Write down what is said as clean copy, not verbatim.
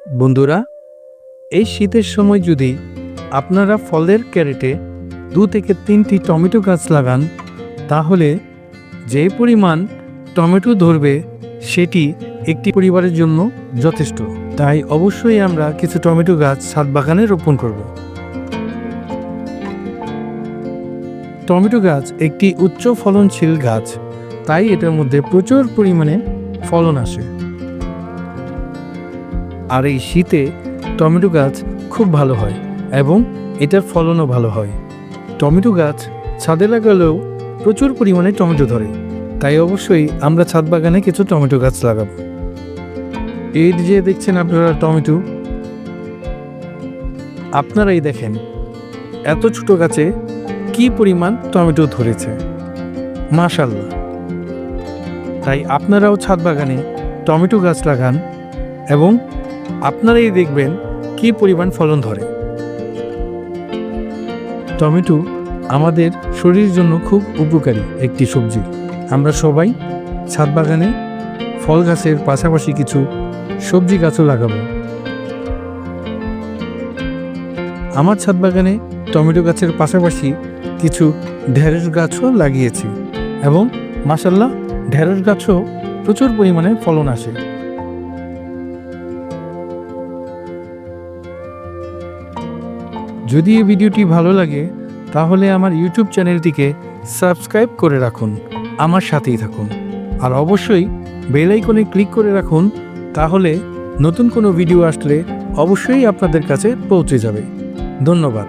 বন্ধুরা, এই শীতের সময় যদি আপনারা ফলের ক্যারেটে 2 থেকে 3টি টমেটো গাছ লাগান, তাহলে যে পরিমাণ টমেটো ধরবে সেটি একটি পরিবারের জন্য যথেষ্ট। তাই অবশ্যই আমরা কিছু টমেটো গাছ ছাদ বাগানে রোপণ করব। টমেটো গাছ একটি উচ্চ ফলনশীল গাছ, তাই এটার মধ্যে প্রচুর পরিমাণে ফলন আসে। আর এই শীতে টমেটো গাছ খুব ভালো হয় এবং এটার ফলনও ভালো হয়। টমেটো গাছ ছাদে লাগালেও প্রচুর পরিমাণে টমেটো ধরে, তাই অবশ্যই আমরা ছাদ বাগানে কিছু টমেটো গাছ লাগাবো। এই যে দেখছেন আপনারা টমেটো, আপনারাই দেখেন এত ছোট গাছে কি পরিমাণ টমেটো ধরেছে, মাশাআল্লাহ। তাই আপনারাও ছাদ বাগানে টমেটো গাছ লাগান এবং আপনারাই দেখবেন কি পরিমাণ ফলন ধরে। টমেটো আমাদের শরীরের জন্য খুব উপকারী একটি সবজি। আমরা সবাই ছাদ বাগানে ফল গাছের পাশাপাশি কিছু সবজি গাছও লাগাবো। আমার ছাদ বাগানে টমেটো গাছের পাশাপাশি কিছু ঢেঁড়স গাছও লাগিয়েছি এবং মাশাআল্লাহ ঢেঁড়স গাছও প্রচুর পরিমাণে ফলন আসে। যদি এই ভিডিওটি ভালো লাগে তাহলে আমার ইউটিউব চ্যানেলটিকে সাবস্ক্রাইব করে রাখুন, আমার সাথেই থাকুন। আর অবশ্যই বেল আইকনে ক্লিক করে রাখুন, তাহলে নতুন কোনো ভিডিও আসলে অবশ্যই আপনাদের কাছে পৌঁছে যাবে। ধন্যবাদ।